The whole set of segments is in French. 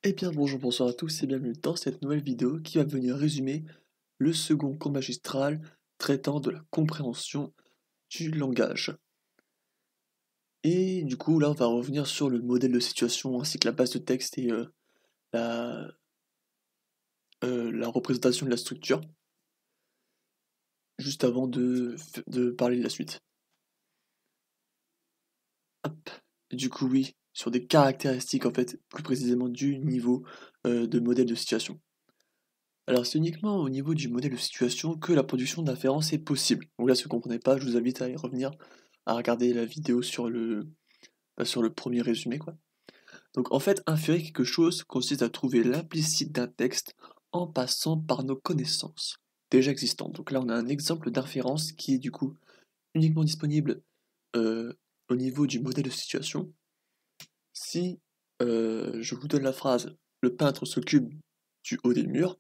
Eh bien bonjour, bonsoir à tous et bienvenue dans cette nouvelle vidéo qui va venir résumer le second cours magistral traitant de la compréhension du langage. Et du coup là on va revenir sur le modèle de situation ainsi que la base de texte et la, la représentation de la structure, juste avant de parler de la suite. Hop. Du coup oui, sur des caractéristiques en fait, plus précisément du niveau de modèle de situation. Alors c'est uniquement au niveau du modèle de situation que la production d'inférences est possible. Donc là si vous ne comprenez pas, je vous invite à y revenir, à regarder la vidéo sur le premier résumé quoi. Donc en fait, inférer quelque chose consiste à trouver l'implicite d'un texte en passant par nos connaissances déjà existantes. Donc là on a un exemple d'inférence qui est du coup uniquement disponible euh, au niveau du modèle de situation. Si je vous donne la phrase «Le peintre s'occupe du haut des murs»,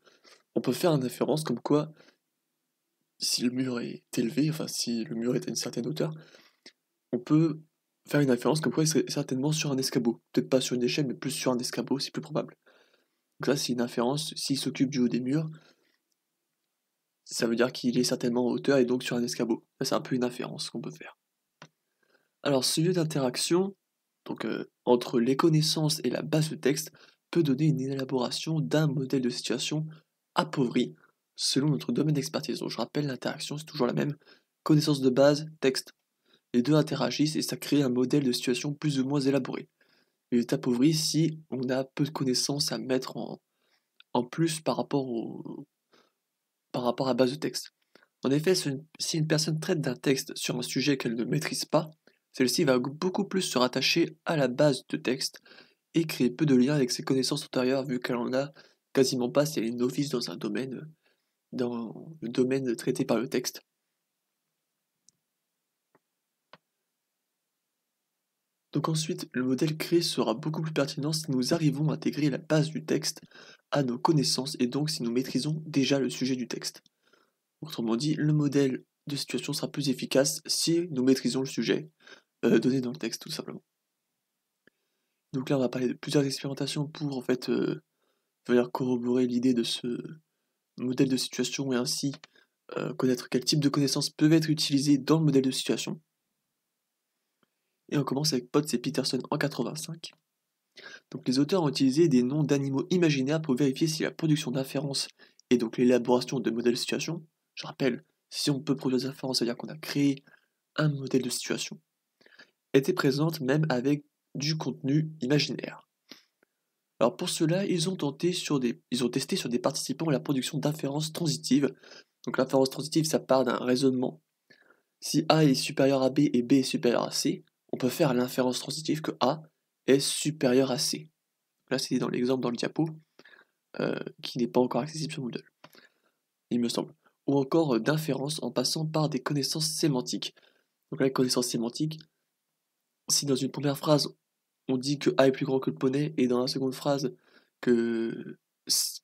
on peut faire une inférence comme quoi si le mur est élevé, enfin si le mur est à une certaine hauteur, on peut faire une inférence comme quoi il serait certainement sur un escabeau. Peut-être pas sur une échelle, mais plus sur un escabeau, c'est plus probable. Donc ça, c'est une inférence. S'il s'occupe du haut des murs, ça veut dire qu'il est certainement en hauteur et donc sur un escabeau. Ça, c'est un peu une inférence qu'on peut faire. Alors, ce lieu d'interaction, donc entre les connaissances et la base de texte, peut donner une élaboration d'un modèle de situation appauvri selon notre domaine d'expertise. Donc, je rappelle, l'interaction, c'est toujours la même. Connaissance de base, texte. Les deux interagissent et ça crée un modèle de situation plus ou moins élaboré. Il est appauvri si on a peu de connaissances à mettre en plus par rapport à la base de texte. En effet, si une personne traite d'un texte sur un sujet qu'elle ne maîtrise pas, celle-ci va beaucoup plus se rattacher à la base de texte et créer peu de liens avec ses connaissances antérieures vu qu'elle en a quasiment pas si elle est novice dans le domaine traité par le texte. Donc ensuite, le modèle créé sera beaucoup plus pertinent si nous arrivons à intégrer la base du texte à nos connaissances et donc si nous maîtrisons déjà le sujet du texte. Autrement dit, le modèle de situation sera plus efficace si nous maîtrisons le sujet donné dans le texte, tout simplement. Donc là, on va parler de plusieurs expérimentations pour en fait venir corroborer l'idée de ce modèle de situation et ainsi connaître quel type de connaissances peuvent être utilisées dans le modèle de situation. Et on commence avec Potts et Peterson en 85. Donc les auteurs ont utilisé des noms d'animaux imaginaires pour vérifier si la production d'inférences et donc l'élaboration de modèles de situation, je rappelle, si on peut produire des inférences, ça veut dire qu'on a créé un modèle de situation, était présente même avec du contenu imaginaire. Alors pour cela, ils ont testé sur des participants la production d'inférences transitives. Donc l'inférence transitive, ça part d'un raisonnement. Si A est supérieur à B et B est supérieur à C, on peut faire l'inférence transitive que A est supérieur à C. Là, c'est dans l'exemple dans le diapo, qui n'est pas encore accessible sur Moodle, il me semble. Ou encore d'inférence en passant par des connaissances sémantiques. Donc là, les connaissances sémantiques, si dans une première phrase, on dit que A est plus grand que le poney, et dans la seconde phrase que,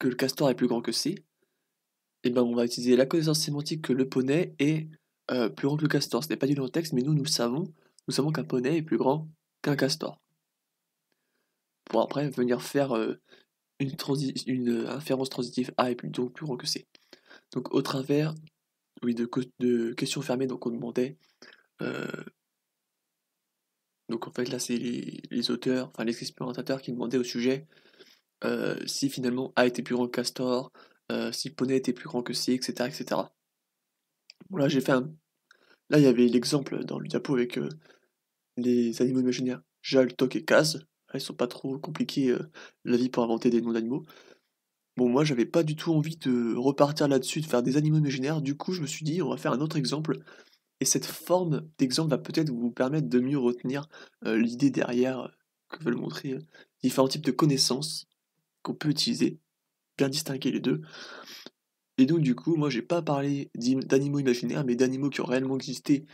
que le castor est plus grand que C, et ben on va utiliser la connaissance sémantique que le poney est plus grand que le castor. Ce n'est pas dit dans le texte, mais nous savons qu'un poney est plus grand qu'un castor. Pour après venir faire une inférence transitive A est plutôt plus grand que C. Donc au travers oui, de questions fermées, donc on demandait, euh, donc en fait là c'est les auteurs, enfin les expérimentateurs qui demandaient au sujet si finalement A était plus grand que Castor, si Poney était plus grand que C, etc. etc. Bon là j'ai fait un... Là il y avait l'exemple dans le diapo avec les animaux imaginaires, Jal, Toc et Kaz. Ils sont pas trop compliqués la vie pour inventer des noms d'animaux. Bon moi j'avais pas du tout envie de repartir là-dessus, de faire des animaux imaginaires, du coup je me suis dit on va faire un autre exemple. Et cette forme d'exemple va peut-être vous permettre de mieux retenir l'idée derrière que veulent montrer différents types de connaissances qu'on peut utiliser, bien distinguer les deux. Et donc du coup, moi j'ai pas parlé d'animaux imaginaires, mais d'animaux qui ont réellement existé.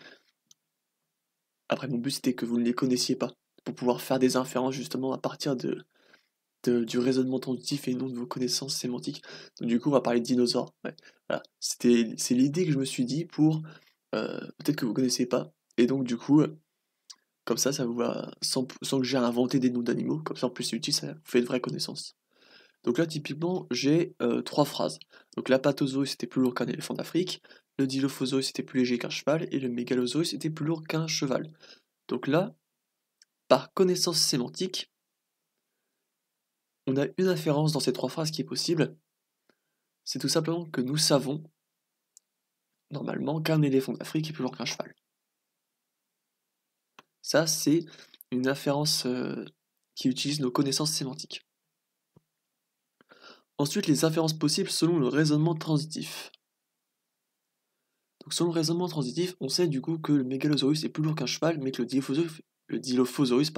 Après mon but c'était que vous ne les connaissiez pas, pour pouvoir faire des inférences justement à partir du raisonnement intuitif et non de vos connaissances sémantiques. Donc du coup on va parler de dinosaures. Ouais. Voilà. C'est l'idée que je me suis dit pour peut-être que vous connaissez pas. Et donc du coup, comme ça vous va, sans que j'ai inventé des noms d'animaux, comme ça en plus c'est utile, ça vous fait de vraies connaissances. Donc là, typiquement, j'ai 3 phrases. Donc l'Apatosaurus était plus lourd qu'un éléphant d'Afrique, le Dilophosaurus était plus léger qu'un cheval, et le Mégalosaurus était plus lourd qu'un cheval. Donc là, par connaissance sémantique, on a une inférence dans ces 3 phrases qui est possible. C'est tout simplement que nous savons, normalement, qu'un éléphant d'Afrique est plus lourd qu'un cheval. Ça, c'est une inférence qui utilise nos connaissances sémantiques. Ensuite, les inférences possibles selon le raisonnement transitif. Donc selon le raisonnement transitif, on sait du coup que le Mégalosaurus est plus lourd qu'un cheval, mais que le Dilophosaurus,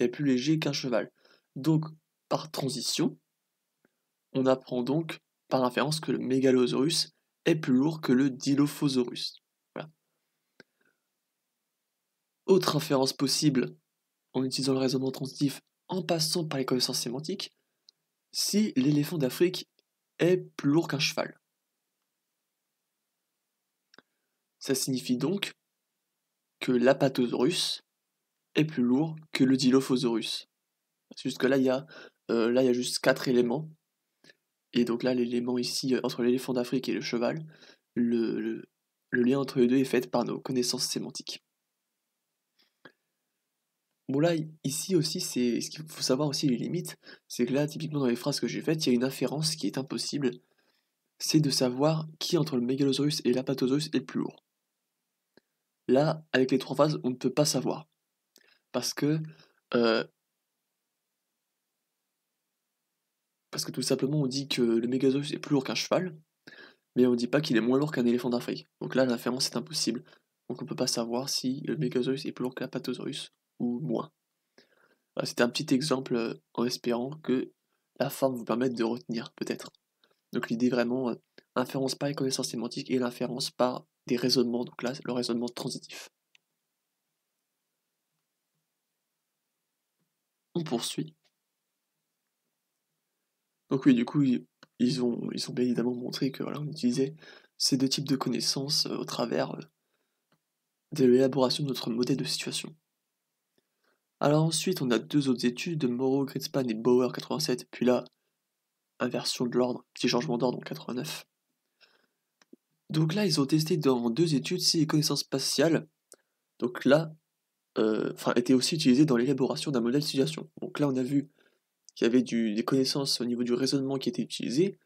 est plus léger qu'un cheval. Donc, par transition, on apprend donc par inférence que le Mégalosaurus est plus lourd que le Dilophosaurus. Voilà. Autre inférence possible en utilisant le raisonnement transitif en passant par les connaissances sémantiques, si l'éléphant d'Afrique est plus lourd qu'un cheval. Ça signifie donc que l'Apatosaurus est plus lourd que le Dilophosaurus. Jusque-là, il y a juste 4 éléments. Et donc là, l'élément ici, entre l'éléphant d'Afrique et le cheval, le lien entre les deux est fait par nos connaissances sémantiques. Bon là, ici aussi, c'est ce qu'il faut savoir aussi les limites, c'est que là, typiquement dans les phrases que j'ai faites, il y a une inférence qui est impossible, c'est de savoir qui entre le Mégalosaurus et l'Apatosaurus est le plus lourd. Là, avec les 3 phrases, on ne peut pas savoir. Parce que tout simplement, on dit que le Mégalosaurus est plus lourd qu'un cheval, mais on ne dit pas qu'il est moins lourd qu'un éléphant d'Afrique. Donc là, l'inférence est impossible. Donc on ne peut pas savoir si le Mégalosaurus est plus lourd que l'Apatosaurus ou moins. Voilà, c'était un petit exemple en espérant que la forme vous permette de retenir, peut-être. Donc l'idée vraiment, inférence par les connaissances sémantiques et l'inférence par des raisonnements, donc là, le raisonnement transitif. On poursuit. Donc oui, du coup, ils ont bien évidemment montré que voilà, on utilisait ces 2 types de connaissances au travers de l'élaboration de notre modèle de situation. Alors ensuite, on a 2 autres études de Morrow, Greenspan et Bauer 87, puis là, inversion de l'ordre, petit changement d'ordre en 89. Donc là, ils ont testé dans 2 études si les connaissances spatiales, donc là, étaient aussi utilisées dans l'élaboration d'un modèle de situation. Donc là, on a vu qu'il y avait des connaissances au niveau du raisonnement qui étaient utilisées,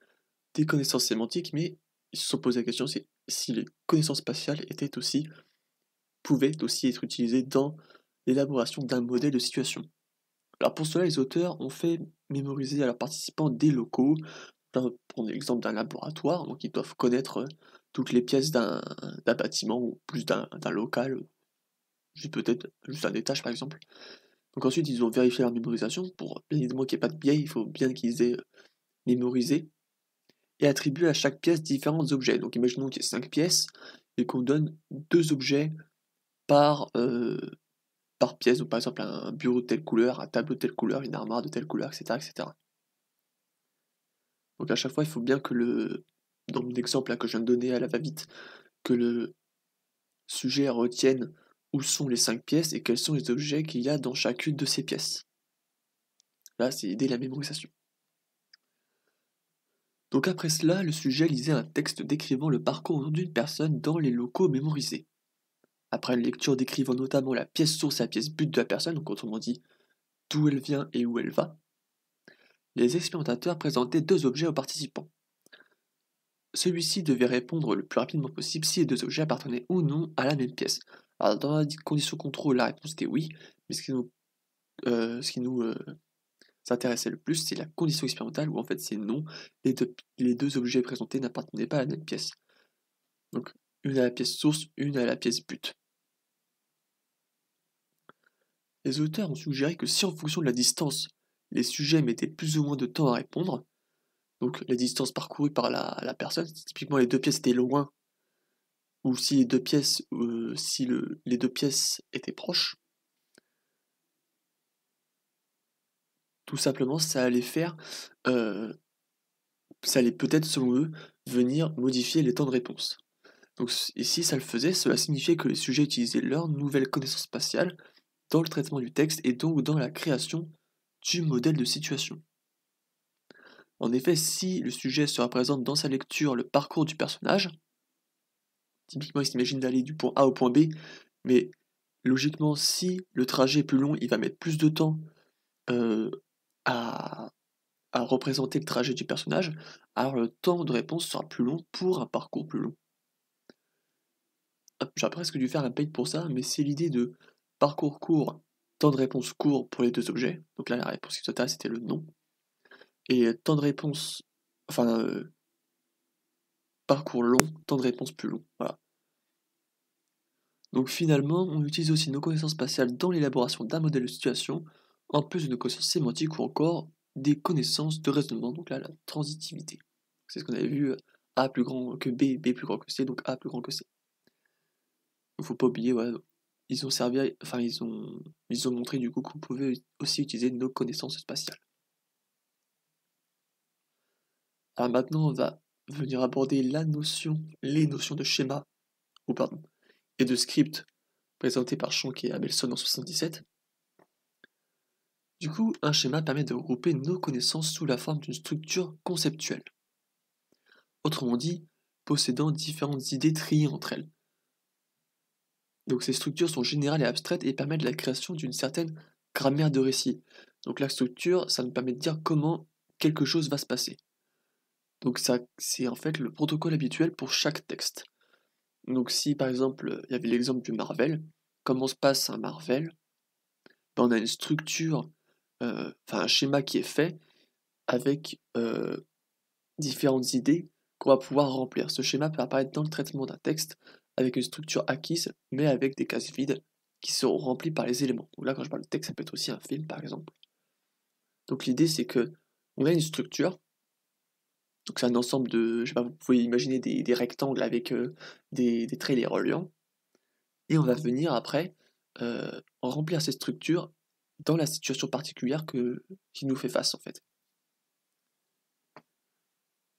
des connaissances sémantiques, mais ils se sont posé la question si les connaissances spatiales pouvaient aussi être utilisées dans l'élaboration d'un modèle de situation. Alors pour cela, les auteurs ont fait mémoriser à leurs participants des locaux. Là, on va prendre l'exemple d'un laboratoire, donc ils doivent connaître toutes les pièces d'un bâtiment ou plus d'un local, peut-être juste un étage par exemple. Donc ensuite, ils ont vérifié leur mémorisation pour bien évidemment qu'il n'y ait pas de biais, il faut bien qu'ils aient mémorisé et attribué à chaque pièce différents objets. Donc imaginons qu'il y ait 5 pièces et qu'on donne 2 objets par, par pièce, donc par exemple un bureau de telle couleur, un tableau de telle couleur, une armoire de telle couleur, etc. etc. Donc à chaque fois, il faut bien que dans mon exemple là, que je viens de donner à la va-vite, que le sujet retienne où sont les 5 pièces et quels sont les objets qu'il y a dans chacune de ces pièces. Là, c'est aider la mémorisation. Donc après cela, le sujet lisait un texte décrivant le parcours d'une personne dans les locaux mémorisés. Après une lecture décrivant notamment la pièce source et la pièce but de la personne, donc autrement dit, d'où elle vient et où elle va, les expérimentateurs présentaient 2 objets aux participants. Celui-ci devait répondre le plus rapidement possible si les 2 objets appartenaient ou non à la même pièce. Alors dans la condition contrôle, la réponse était oui, mais ce qui nous s'intéressait le plus, c'est la condition expérimentale où en fait c'est non, les deux objets présentés n'appartenaient pas à la même pièce. Donc une à la pièce source, une à la pièce but. Les auteurs ont suggéré que si en fonction de la distance, les sujets mettaient plus ou moins de temps à répondre, donc la distance parcourue par la personne, typiquement les 2 pièces étaient loin, ou si les 2 pièces, les 2 pièces étaient proches, tout simplement ça allait ça allait peut-être selon eux venir modifier les temps de réponse. Donc, et si ça le faisait, cela signifiait que les sujets utilisaient leur nouvelle connaissance spatiale dans le traitement du texte et donc dans la création du modèle de situation. En effet, si le sujet se représente dans sa lecture le parcours du personnage, typiquement il s'imagine d'aller du point A au point B, mais logiquement si le trajet est plus long, il va mettre plus de temps euh, à, à représenter le trajet du personnage, alors le temps de réponse sera plus long pour un parcours plus long. J'aurais presque dû faire un page pour ça, mais c'est l'idée de parcours court, temps de réponse court pour les deux objets. Donc là, la réponse totale, c'était le non. Et temps de réponse, enfin, parcours long, temps de réponse plus long. Voilà. Donc finalement, on utilise aussi nos connaissances spatiales dans l'élaboration d'un modèle de situation, en plus de nos connaissances sémantiques ou encore des connaissances de raisonnement, donc là, la transitivité. C'est ce qu'on avait vu, A plus grand que B, B plus grand que C, donc A plus grand que C. Il ne faut pas oublier, ouais, ils ont servi, enfin ils ont montré du coup qu'on pouvait aussi utiliser nos connaissances spatiales. Alors maintenant, on va venir aborder les notions de schéma, ou pardon, et de script présenté par Schonk et Abelson en 77. Du coup, un schéma permet de regrouper nos connaissances sous la forme d'une structure conceptuelle. Autrement dit, possédant différentes idées triées entre elles. Donc ces structures sont générales et abstraites et permettent la création d'une certaine grammaire de récit. Donc la structure, ça nous permet de dire comment quelque chose va se passer. Donc ça, c'est en fait le protocole habituel pour chaque texte. Donc si par exemple, il y avait l'exemple du Marvel, comment se passe un Marvel, ben, on a une structure, enfin un schéma qui est fait avec différentes idées qu'on va pouvoir remplir. Ce schéma peut apparaître dans le traitement d'un texte avec une structure acquise, mais avec des cases vides qui seront remplies par les éléments. Donc là, quand je parle de texte, ça peut être aussi un film, par exemple. Donc l'idée, c'est que on a une structure. Donc c'est un ensemble de, je sais pas, vous pouvez imaginer des rectangles avec des traits les reliant. Et on va venir après remplir ces structures dans la situation particulière qui nous fait face en fait.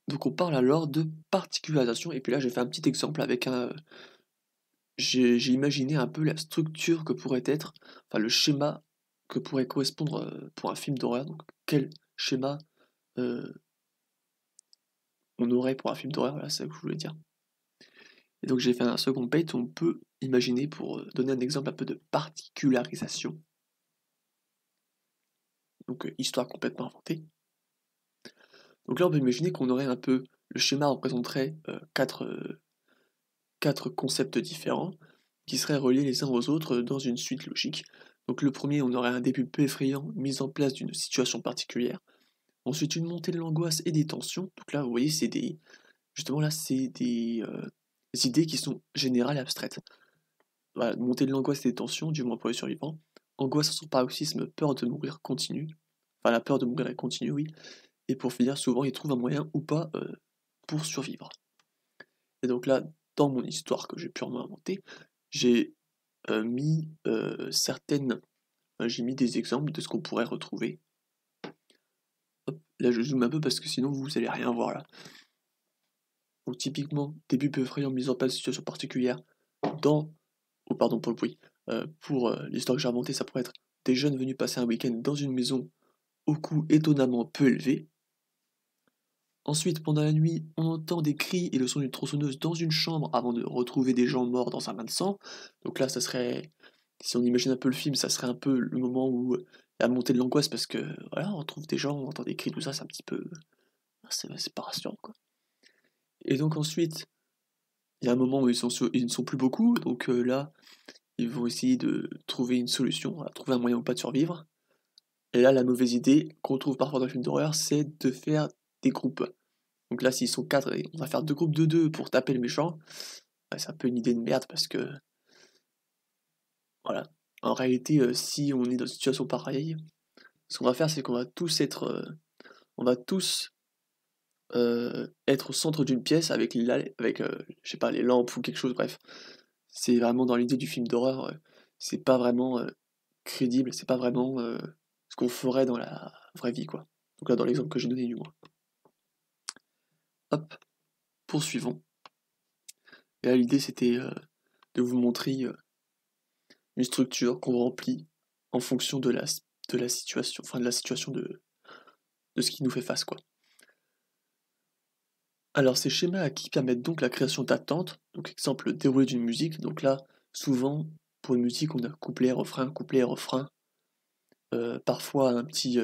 Donc on parle alors de particularisation, et puis là j'ai fait un petit exemple avec un. J'ai imaginé un peu la structure que pourrait être, enfin le schéma que pourrait correspondre pour un film d'horreur. Donc quel schéma euh, on aurait pour un film d'horreur, voilà, c'est ça que je voulais dire. Et donc j'ai fait un second page où on peut imaginer, pour donner un exemple un peu de particularisation, donc histoire complètement inventée. Donc là on peut imaginer qu'on aurait un peu, le schéma représenterait quatre concepts différents qui seraient reliés les uns aux autres dans une suite logique. Donc le premier, on aurait un début peu effrayant, mise en place d'une situation particulière. Ensuite, une montée de l'angoisse et des tensions. Donc là, vous voyez, c'est des, justement là, c'est des idées qui sont générales et abstraites. Voilà, montée de l'angoisse et des tensions, du moins pour les survivants. Angoisse sans paroxysme, peur de mourir continue. Enfin, la peur de mourir est continue, oui. Et pour finir, souvent, ils trouvent un moyen ou pas pour survivre. Et donc là, dans mon histoire que j'ai purement inventée, j'ai mis j'ai mis des exemples de ce qu'on pourrait retrouver. Hop, là je zoome un peu parce que sinon vous allez rien voir là. Donc typiquement, début peu effrayant, mise en place de situation particulière dans. Oh pardon pour le bruit. Pour l'histoire que j'ai inventée, ça pourrait être des jeunes venus passer un week-end dans une maison au coût étonnamment peu élevé. Ensuite, pendant la nuit, on entend des cris et le son d'une tronçonneuse dans une chambre avant de retrouver des gens morts dans un bain de sang. Donc là, ça serait, si on imagine un peu le film, ça serait un peu le moment où la montée de l'angoisse parce que voilà, on retrouve des gens, on entend des cris, tout ça, c'est un petit peu, c'est pas rassurant quoi. Et donc ensuite, il y a un moment où ils ne sont plus beaucoup, donc là, ils vont essayer de trouver une solution, voilà, trouver un moyen ou pas de survivre. Et là, la mauvaise idée qu'on trouve parfois dans les films d'horreur, c'est de faire des groupes. Donc là, s'ils sont 4, on va faire 2 groupes de 2 pour taper le méchant. Ouais, c'est un peu une idée de merde parce que, voilà. En réalité, si on est dans une situation pareille, ce qu'on va faire, c'est qu'on va tous être, on va tous être au centre d'une pièce avec, je sais pas, les lampes ou quelque chose, bref. C'est vraiment dans l'idée du film d'horreur, c'est pas vraiment crédible, c'est pas vraiment ce qu'on ferait dans la vraie vie, quoi. Donc là, dans l'exemple que j'ai donné, du moins. Hop, poursuivons. Et là, l'idée, c'était de vous montrer une structure qu'on remplit en fonction de la situation, enfin de la situation de ce qui nous fait face, quoi. Alors ces schémas acquis permettent donc la création d'attentes, donc exemple le déroulé d'une musique, donc là souvent pour une musique on a couplet, refrain, parfois un petit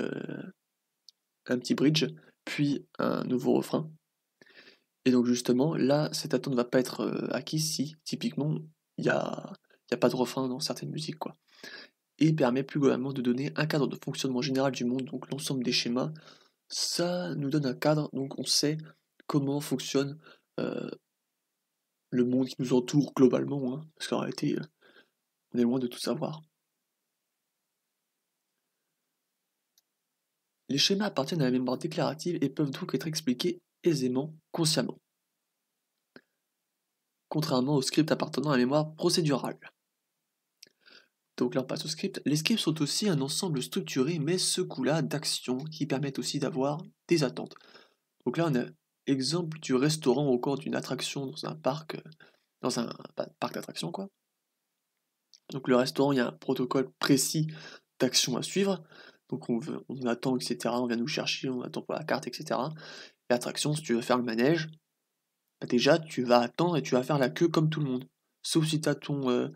bridge, puis un nouveau refrain. Et donc justement là cette attente ne va pas être acquise si typiquement il y a pas de refrain dans certaines musiques quoi. Et permet plus globalement de donner un cadre de fonctionnement général du monde, donc l'ensemble des schémas, ça nous donne un cadre, donc on sait comment fonctionne euh, le monde qui nous entoure globalement, hein, parce qu'en réalité, on est loin de tout savoir. Les schémas appartiennent à la mémoire déclarative et peuvent donc être expliqués aisément, consciemment, contrairement aux scripts appartenant à la mémoire procédurale. Donc là on passe au script. Les scripts sont aussi un ensemble structuré, mais ce coup-là d'actions qui permettent aussi d'avoir des attentes. Donc là on a exemple du restaurant au cours d'une attraction dans un parc, parc d'attractions quoi. Donc le restaurant, il y a un protocole précis d'action à suivre. Donc on attend, etc. On vient nous chercher, on attend pour la carte, etc. L'attraction, si tu veux faire le manège, bah déjà tu vas attendre et tu vas faire la queue comme tout le monde. Sauf si tu as ton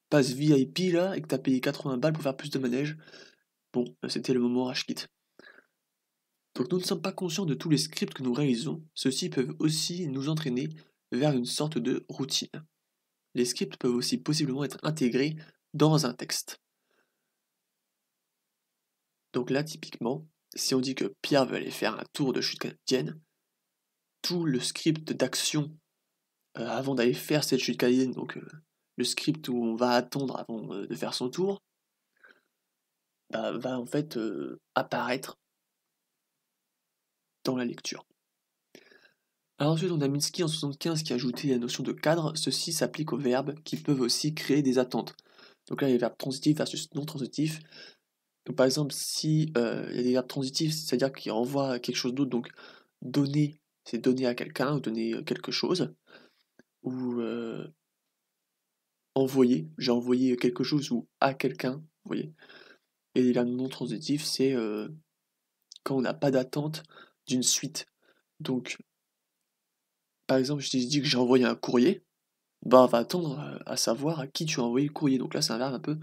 pass VIP là et que tu as payé 80 balles pour faire plus de manège. Bon, c'était le moment rage quit. Donc nous ne sommes pas conscients de tous les scripts que nous réalisons. Ceux-ci peuvent aussi nous entraîner vers une sorte de routine. Les scripts peuvent aussi possiblement être intégrés dans un texte. Donc là, typiquement, si on dit que Pierre veut aller faire un tour de chute canadienne, tout le script d'action avant d'aller faire cette chute canadienne, donc le script où on va attendre avant de faire son tour, bah, va en fait apparaître dans la lecture. Alors ensuite, on a Minsky en 75 qui a ajouté la notion de cadre. Ceci s'applique aux verbes qui peuvent aussi créer des attentes. Donc là, il y a les verbes transitifs versus non transitifs. Donc par exemple, si il y a des verbes transitifs, c'est-à-dire qu'ils renvoient à quelque chose d'autre, donc donner, c'est donner à quelqu'un ou donner quelque chose, ou envoyer, j'ai envoyé quelque chose ou à quelqu'un, vous voyez. Et les verbes non transitifs, c'est quand on n'a pas d'attente d'une suite. Donc par exemple, je dis que j'ai envoyé un courrier, bah on va attendre à savoir à qui tu as envoyé le courrier. Donc là, c'est un verbe un peu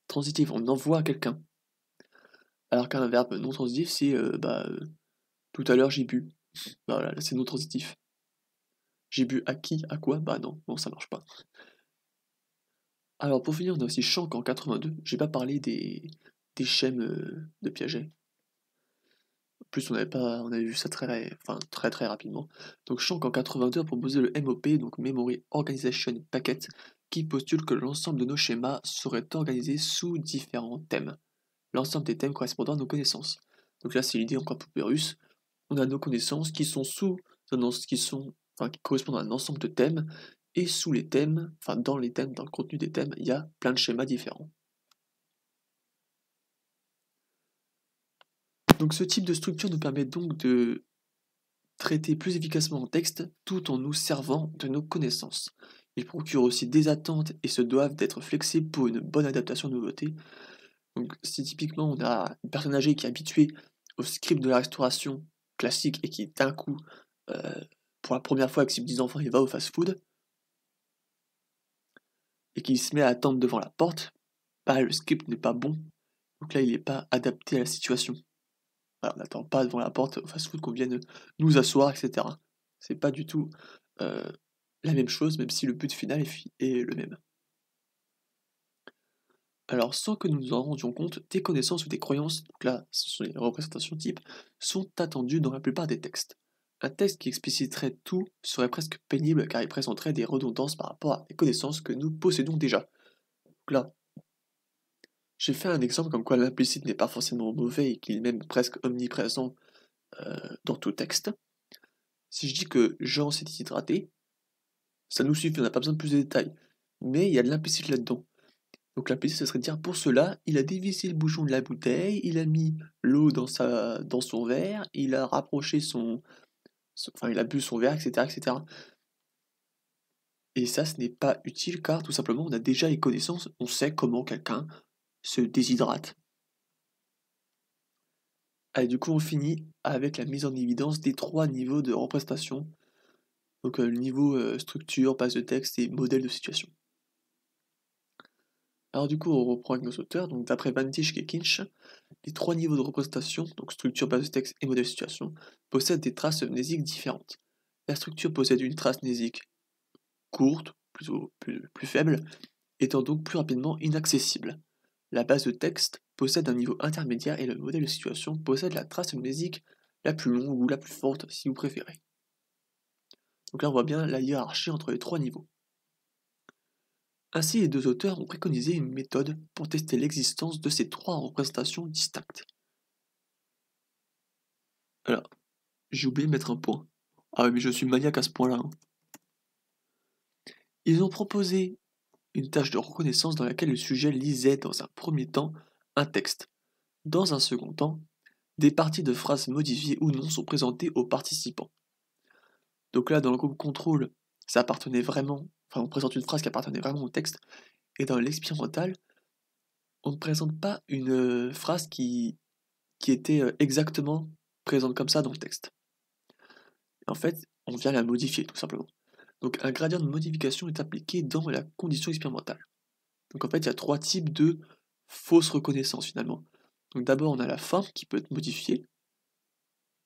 transitif, on envoie à quelqu'un. Alors qu'un verbe non transitif, c'est tout à l'heure j'ai bu. Bah voilà, là c'est non transitif. J'ai bu à qui? À quoi? Bah non, ça marche pas. Alors pour finir, on a aussi Shank en 82. J'ai pas parlé des schèmes de Piaget. En plus, on avait vu ça très rapidement. Donc Shank en 82 a proposé le MOP, donc Memory Organization Packet, qui postule que l'ensemble de nos schémas serait organisé sous différents thèmes. L'ensemble des thèmes correspondant à nos connaissances. Donc là, c'est l'idée encore plus russe. On a nos connaissances qui sont qui correspondent à un ensemble de thèmes, et sous les thèmes, enfin dans les thèmes, dans le contenu des thèmes, il y a plein de schémas différents. Donc ce type de structure nous permet donc de traiter plus efficacement en texte tout en nous servant de nos connaissances. Ils procurent aussi des attentes et se doivent d'être flexibles pour une bonne adaptation aux nouveautés. Donc si typiquement on a une personne âgée qui est habituée au script de la restauration classique et qui d'un coup, euh, pour la première fois avec ses petits enfants, il va au fast-food et qui se met à attendre devant la porte, bah le script n'est pas bon. Donc là il n'est pas adapté à la situation. Voilà, on n'attend pas devant la porte au fast-food qu'on vienne nous asseoir, etc. C'est pas du tout euh, la même chose, même si le but final est le même. Alors, sans que nous nous en rendions compte, tes connaissances ou tes croyances, donc là, ce sont les représentations types, sont attendues dans la plupart des textes. Un texte qui expliciterait tout serait presque pénible car il présenterait des redondances par rapport à des connaissances que nous possédons déjà. Donc là, j'ai fait un exemple comme quoi l'implicite n'est pas forcément mauvais et qu'il est même presque omniprésent dans tout texte. Si je dis que Jean s'est déshydraté, ça nous suffit, on n'a pas besoin de plus de détails. Mais il y a de l'implicite là-dedans. Donc l'implicite, ce serait de dire pour cela, il a dévissé le bouchon de la bouteille, il a mis l'eau dans son verre, il a rapproché enfin il a bu son verre, etc., etc. Et ça, ce n'est pas utile car tout simplement, on a déjà les connaissances, on sait comment quelqu'un se déshydrate. Allez, du coup, on finit avec la mise en évidence des trois niveaux de représentation. Donc le niveau structure, base de texte et modèle de situation. Alors du coup, on reprend avec nos auteurs. Donc d'après Van Dijk et Kinch, les 3 niveaux de représentation, donc structure, base de texte et modèle de situation, possèdent des traces mnésiques différentes. La structure possède une trace mnésique courte, plutôt plus faible, étant donc plus rapidement inaccessible. La base de texte possède un niveau intermédiaire et le modèle de situation possède la trace mnésique la plus longue ou la plus forte si vous préférez. Donc là on voit bien la hiérarchie entre les 3 niveaux. Ainsi les 2 auteurs ont préconisé une méthode pour tester l'existence de ces 3 représentations distinctes. Alors, j'ai oublié de mettre un point. Ah oui, mais je suis maniaque à ce point-là. Hein. Ils ont proposé une tâche de reconnaissance dans laquelle le sujet lisait dans un premier temps un texte. Dans un second temps, des parties de phrases modifiées ou non sont présentées aux participants. Donc là, dans le groupe contrôle, ça appartenait vraiment, enfin on présente une phrase qui appartenait vraiment au texte, et dans l'expérimental, on ne présente pas une phrase qui était exactement présente comme ça dans le texte. En fait, on vient la modifier tout simplement. Donc un gradient de modification est appliqué dans la condition expérimentale. Donc en fait, il y a 3 types de fausses reconnaissances finalement. Donc d'abord, on a la forme qui peut être modifiée.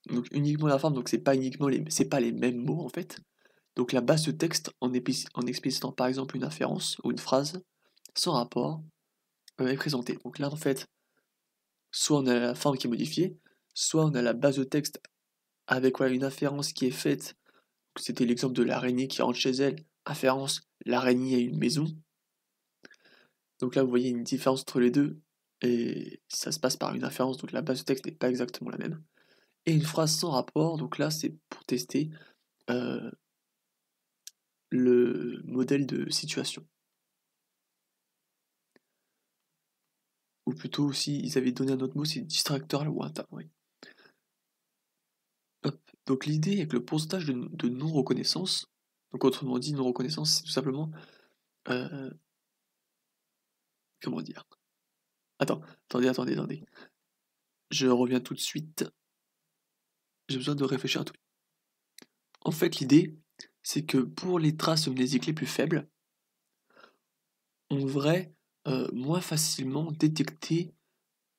Donc uniquement la forme, donc c'est pas les mêmes mots en fait. Donc la base de texte en explicitant par exemple une inférence ou une phrase sans rapport est présentée. Donc là en fait, soit on a la forme qui est modifiée, soit on a la base de texte avec une inférence qui est faite. C'était l'exemple de l'araignée qui rentre chez elle. Inférence, l'araignée a une maison. Donc là vous voyez une différence entre les deux et ça se passe par une inférence, donc la base de texte n'est pas exactement la même. Et une phrase sans rapport, donc là c'est pour tester euh, le modèle de situation. Ou plutôt, si ils avaient donné un autre mot, c'est distracteur lointain. Oui. Hop. Donc l'idée avec le pourcentage de non-reconnaissance, donc autrement dit, non-reconnaissance, c'est tout simplement... comment dire? Attendez. Je reviens tout de suite. J'ai besoin de réfléchir à tout. En fait, l'idée, c'est que pour les traces mnésiques les plus faibles, on devrait moins facilement détecter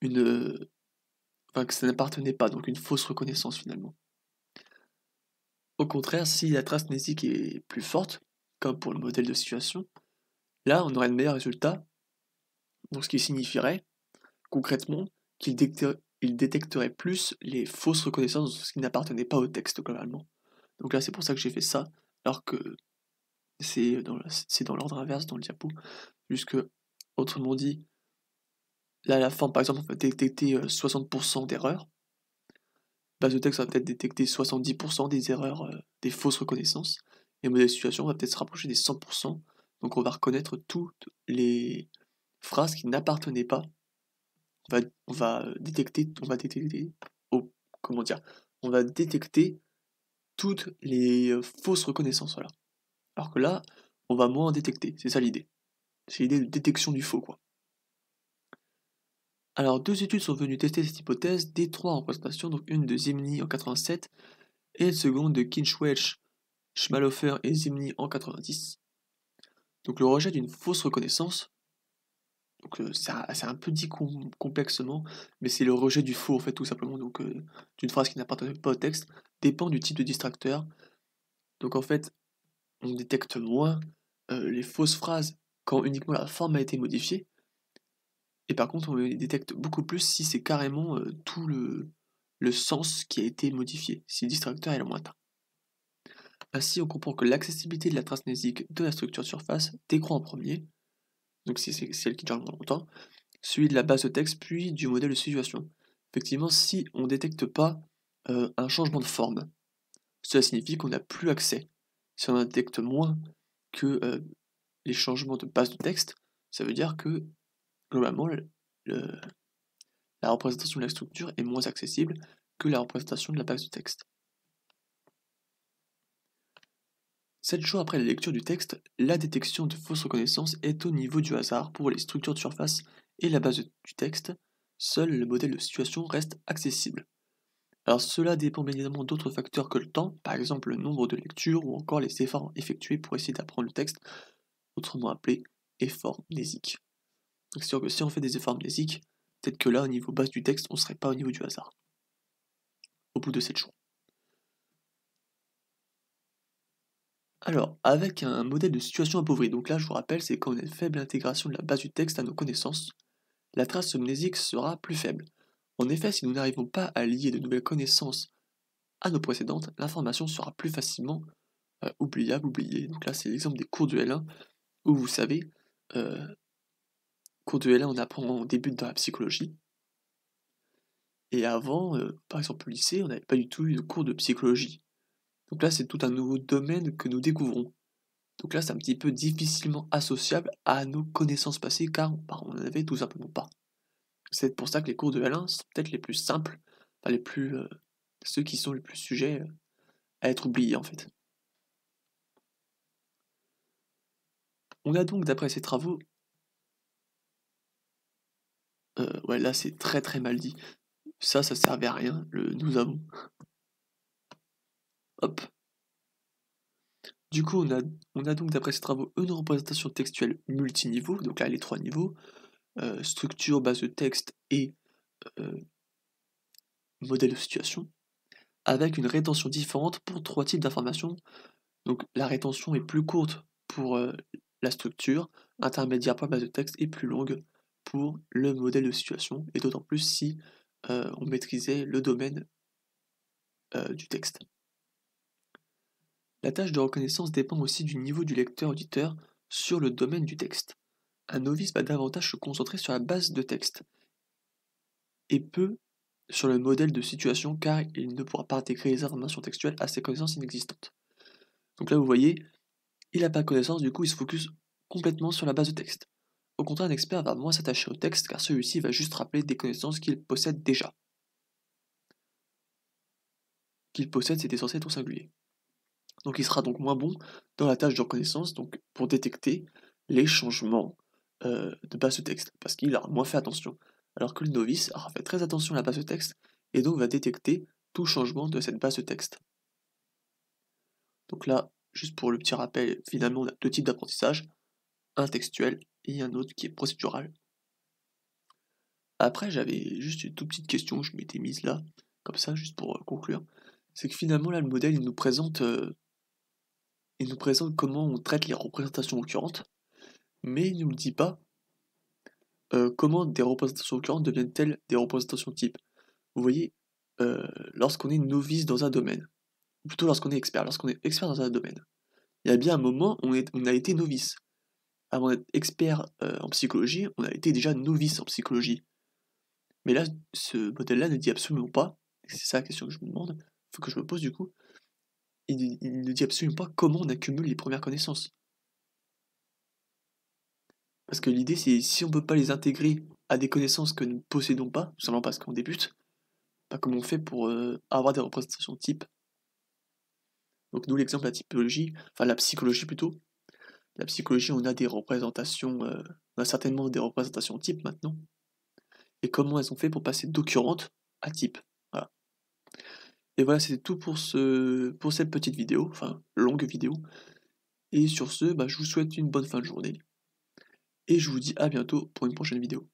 enfin, que ça n'appartenait pas, donc une fausse reconnaissance finalement. Au contraire, si la trace mnésique est plus forte, comme pour le modèle de situation, là on aurait de meilleurs résultats, donc ce qui signifierait concrètement qu'il détecterait plus les fausses reconnaissances de ce qui n'appartenait pas au texte globalement. Donc là c'est pour ça que j'ai fait ça, alors que c'est dans l'ordre inverse dans le diapo, puisque autrement dit, là la forme par exemple on va détecter 60% d'erreurs, base de texte va peut-être détecter 70% des erreurs, des fausses reconnaissances, et modèle de situation va peut-être se rapprocher des 100%, donc on va reconnaître toutes les phrases qui n'appartenaient pas. On va détecter, oh, comment dire, on va détecter toutes les fausses reconnaissances, voilà. Alors que là, on va moins en détecter, c'est ça l'idée. C'est l'idée de détection du faux, quoi. Alors, 2 études sont venues tester cette hypothèse des 3 représentations, donc une de Zimny en 87 et une seconde de Kinch-Welch, Schmalhofer et Zimny en 90. Donc le rejet d'une fausse reconnaissance, donc c'est un peu dit complexement, mais c'est le rejet du faux en fait tout simplement, donc d'une phrase qui n'appartient pas au texte, dépend du type de distracteur. Donc en fait, on détecte moins les fausses phrases quand uniquement la forme a été modifiée, et par contre on les détecte beaucoup plus si c'est carrément tout le sens qui a été modifié, si le distracteur est lointain. Ainsi, on comprend que l'accessibilité de la trace mnésique de la structure de surface décroît en premier, donc c'est celle qui dure le moins longtemps, suivi de la base de texte, puis du modèle de situation. Effectivement, si on ne détecte pas un changement de forme, cela signifie qu'on n'a plus accès. Si on en détecte moins que les changements de base de texte, ça veut dire que globalement, la représentation de la structure est moins accessible que la représentation de la base de texte. 7 jours après la lecture du texte, la détection de fausses reconnaissances est au niveau du hasard pour les structures de surface et la base du texte. Seul le modèle de situation reste accessible. Alors cela dépend bien évidemment d'autres facteurs que le temps, par exemple le nombre de lectures ou encore les efforts effectués pour essayer d'apprendre le texte, autrement appelé effort mnésique. Donc c'est sûr que si on fait des efforts mnésiques, peut-être que là au niveau base du texte, on ne serait pas au niveau du hasard, au bout de 7 jours. Alors, avec un modèle de situation appauvrie, donc là je vous rappelle, c'est quand on a une faible intégration de la base du texte à nos connaissances, la trace mnésique sera plus faible. En effet, si nous n'arrivons pas à lier de nouvelles connaissances à nos précédentes, l'information sera plus facilement oubliée. Donc là, c'est l'exemple des cours de L1, où vous savez, euh, cours de L1, on apprend, on débute dans la psychologie, et avant, par exemple au lycée, on n'avait pas du tout eu de cours de psychologie. Donc là, c'est tout un nouveau domaine que nous découvrons. Donc là, c'est un petit peu difficilement associable à nos connaissances passées, car on n'en avait tout simplement pas. C'est pour ça que les cours de L1 sont peut-être les plus simples, enfin ceux qui sont les plus sujets à être oubliés en fait. On a donc, d'après ces travaux, ouais là c'est très très mal dit, ça servait à rien, le nous avons. Hop. Du coup, on a donc, d'après ces travaux, une représentation textuelle multiniveau, donc là les 3 niveaux, structure, base de texte et modèle de situation, avec une rétention différente pour 3 types d'informations. Donc la rétention est plus courte pour la structure, intermédiaire pour la base de texte et plus longue pour le modèle de situation, et d'autant plus si on maîtrisait le domaine du texte. La tâche de reconnaissance dépend aussi du niveau du lecteur-auditeur sur le domaine du texte. Un novice va davantage se concentrer sur la base de texte et peu sur le modèle de situation car il ne pourra pas intégrer les informations textuelles à ses connaissances inexistantes. Donc là vous voyez, il n'a pas connaissance, du coup il se focus complètement sur la base de texte. Au contraire, un expert va moins s'attacher au texte car celui-ci va juste rappeler des connaissances qu'il possède déjà. Qu'il possède, c'était censé être au singulier. Donc il sera donc moins bon dans la tâche de reconnaissance, donc pour détecter les changements de base de texte, parce qu'il aura moins fait attention. Alors que le novice aura fait très attention à la base de texte, et donc va détecter tout changement de cette base de texte. Donc là, juste pour le petit rappel, finalement on a 2 types d'apprentissage, un textuel et un autre qui est procédural. Après, j'avais juste une toute petite question, je m'étais mise là, comme ça, juste pour conclure. C'est que finalement, là, le modèle, il nous présente comment on traite les représentations occurrentes, mais il ne nous dit pas comment des représentations occurrentes deviennent-elles des représentations types. Vous voyez, lorsqu'on est novice dans un domaine, ou plutôt lorsqu'on est expert dans un domaine, il y a bien un moment où on a été novice. Avant d'être expert en psychologie, on a été déjà novice en psychologie. Mais là, ce modèle-là ne dit absolument pas, c'est ça la question que je me demande, que je me pose du coup, il ne dit absolument pas comment on accumule les premières connaissances. Parce que l'idée, c'est si on ne peut pas les intégrer à des connaissances que nous ne possédons pas, tout simplement parce qu'on débute, pas comment on fait pour avoir des représentations types. Donc nous l'exemple de la typologie, enfin la psychologie plutôt. La psychologie, on a des représentations, on a certainement des représentations types maintenant. Et comment elles ont fait pour passer d'occurrentes à type. Voilà. Et voilà, c'était tout pour cette petite vidéo, enfin longue vidéo. Et sur ce, je vous souhaite une bonne fin de journée. Et je vous dis à bientôt pour une prochaine vidéo.